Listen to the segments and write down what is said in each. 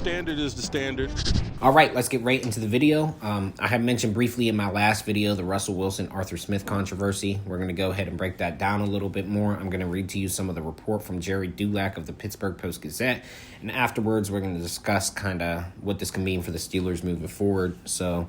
standard is the standard. All right, let's get right into the video. I had mentioned briefly in my last video the Russell Wilson-Arthur Smith controversy. We're going to go ahead and break that down a little bit more. I'm going to read to you some of the report from Jerry Dulac of the Pittsburgh Post-Gazette. And afterwards, we're going to discuss kind of what this can mean for the Steelers moving forward. So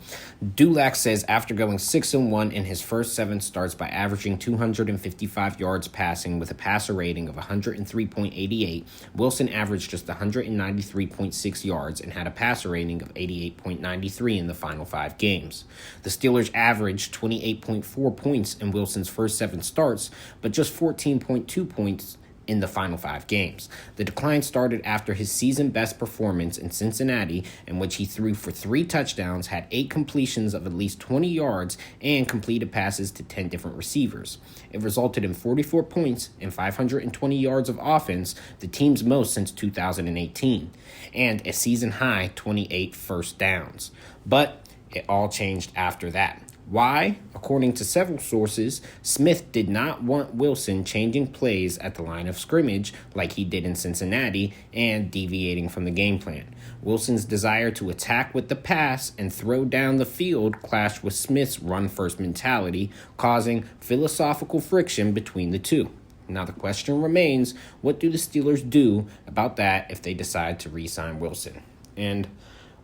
Dulac says after going 6-1 in his first 7 starts by averaging 255 yards passing with a passer rating of 103.88, Wilson averaged just 193.6 yards and had a passer rating of 88.93 in the final 5 games. The Steelers averaged 28.4 points in Wilson's first 7 starts, but just 14.2 points in the final 5 games. The decline started after his season-best performance in Cincinnati, in which he threw for 3 touchdowns, had 8 completions of at least 20 yards, and completed passes to 10 different receivers. It resulted in 44 points and 520 yards of offense, the team's most since 2018, and a season-high 28 first downs. But it all changed after that. Why? According to several sources, Smith did not want Wilson changing plays at the line of scrimmage like he did in Cincinnati and deviating from the game plan. Wilson's desire to attack with the pass and throw down the field clashed with Smith's run-first mentality, causing philosophical friction between the two. Now the question remains, what do the Steelers do about that if they decide to re-sign Wilson? And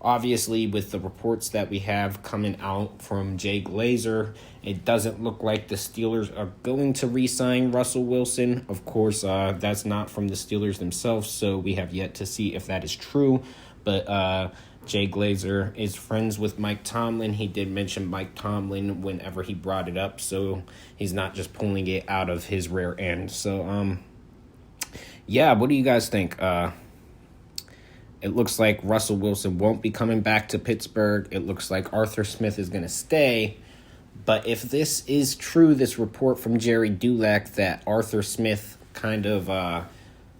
obviously, with the reports that we have coming out from Jay Glazer, it doesn't look like the Steelers are going to re-sign Russell Wilson. Of course, that's not from the Steelers themselves, so we have yet to see if that is true. But Jay Glazer is friends with Mike Tomlin. He did mention Mike Tomlin whenever he brought it up, so he's not just pulling it out of his rear end. So, yeah, what do you guys think? It looks like Russell Wilson won't be coming back to Pittsburgh. It looks like Arthur Smith is going to stay. But if this is true, this report from Jerry Dulac that Arthur Smith kind of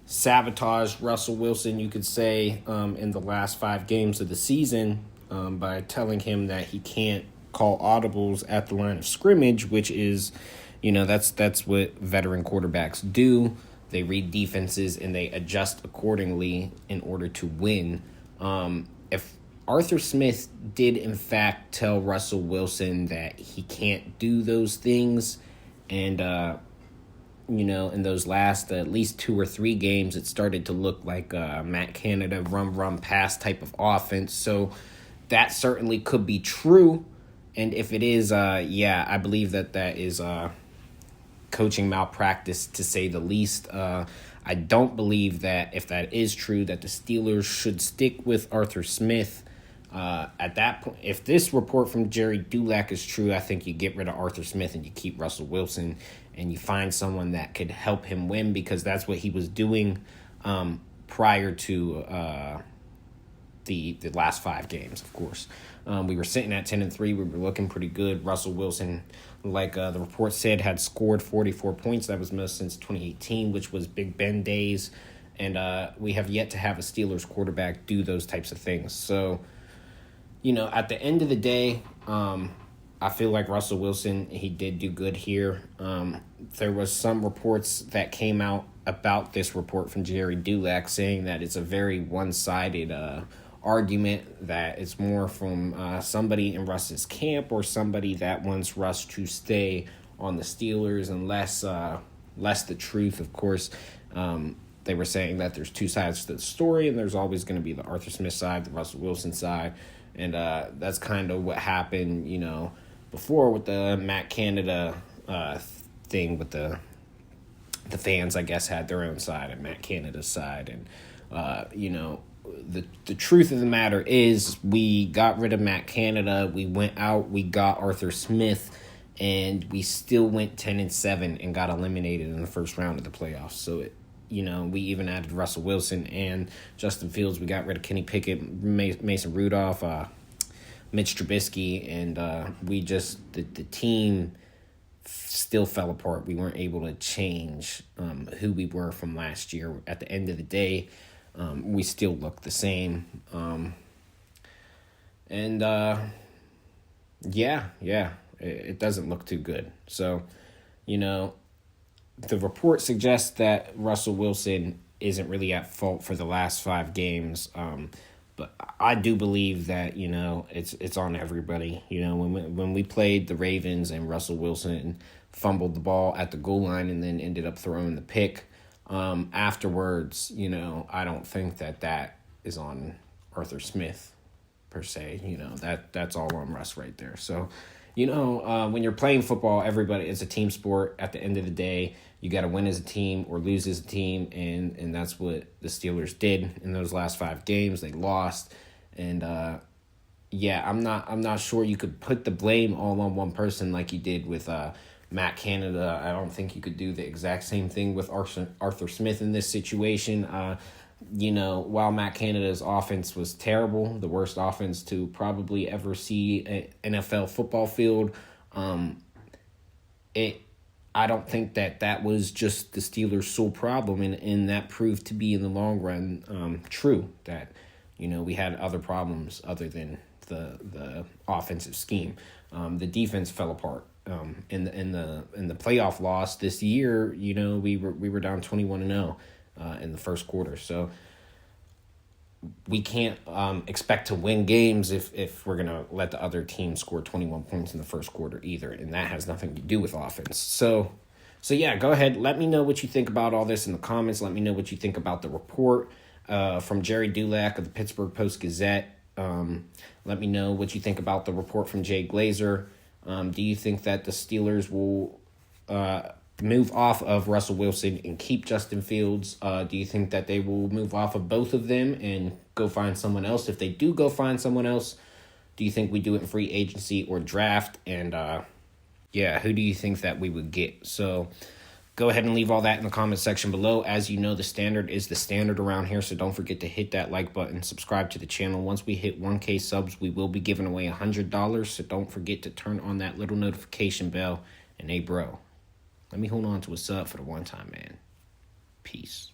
sabotaged Russell Wilson, you could say, in the last 5 games of the season by telling him that he can't call audibles at the line of scrimmage, which is, that's what veteran quarterbacks do. They read defenses and they adjust accordingly in order to win. If Arthur Smith did, in fact, tell Russell Wilson that he can't do those things, and, in those last at least 2 or 3 games, it started to look like Matt Canada run, pass type of offense. So that certainly could be true. And if it is, I believe that is coaching malpractice, to say the least. I don't believe that if that is true, that the Steelers should stick with Arthur Smith. At that point, if this report from Jerry Dulac is true, I think you get rid of Arthur Smith and you keep Russell Wilson and you find someone that could help him win, because that's what he was doing prior to the last 5 games, of course. We were sitting at 10-3. We were looking pretty good. Russell Wilson, like the report said, had scored 44 points. That was most since 2018, which was Big Ben days. And we have yet to have a Steelers quarterback do those types of things. So, at the end of the day, I feel like Russell Wilson, he did do good here. There was some reports that came out about this report from Jerry Dulac saying that it's a very one-sided argument, that it's more from somebody in Russ's camp or somebody that wants Russ to stay on the Steelers, and less the truth. Of course, they were saying that there's 2 sides to the story, and there's always going to be the Arthur Smith side, the Russell Wilson side, and that's kind of what happened, before with the Matt Canada thing with the fans, I guess, had their own side and Matt Canada's side, and the truth of the matter is we got rid of Matt Canada, we went out, we got Arthur Smith, and we still went 10-7 and got eliminated in the first round of the playoffs. So we even added Russell Wilson and Justin Fields. We got rid of Kenny Pickett, Mason Rudolph, Mitch Trubisky, and the team still fell apart. We weren't able to change who we were from last year. At the end of the day, we still look the same. It doesn't look too good. So, the report suggests that Russell Wilson isn't really at fault for the last 5 games. But I do believe that, it's on everybody. When we played the Ravens and Russell Wilson fumbled the ball at the goal line and then ended up throwing the pick, afterwards, I don't think that is on Arthur Smith per se. That's all on Russ right there. So, when you're playing football, everybody, it's a team sport. At the end of the day, you got to win as a team or lose as a team, and that's what the Steelers did in those last 5 games. They lost, and I'm not sure you could put the blame all on one person like you did with Matt Canada. I don't think you could do the exact same thing with Arthur Smith in this situation. While Matt Canada's offense was terrible, the worst offense to probably ever see an NFL football field, I don't think that was just the Steelers' sole problem, and that proved to be in the long run true. That we had other problems other than the offensive scheme. The defense fell apart. In the playoff loss this year, we were down 21-0 in the first quarter. So we can't expect to win games if we're gonna let the other team score 21 points in the first quarter either, and that has nothing to do with offense. So yeah, go ahead. Let me know what you think about all this in the comments. Let me know what you think about the report from Jerry Dulac of the Pittsburgh Post-Gazette. Let me know what you think about the report from Jay Glazer. Do you think that the Steelers will move off of Russell Wilson and keep Justin Fields? Do you think that they will move off of both of them and go find someone else? If they do go find someone else, do you think we do it in free agency or draft? And who do you think that we would get? So go ahead and leave all that in the comment section below. As you know, the standard is the standard around here, so don't forget to hit that like button, subscribe to the channel. Once we hit 1K subs, we will be giving away $100, so don't forget to turn on that little notification bell. And hey, bro, let me hold on to a sub for the one time, man. Peace.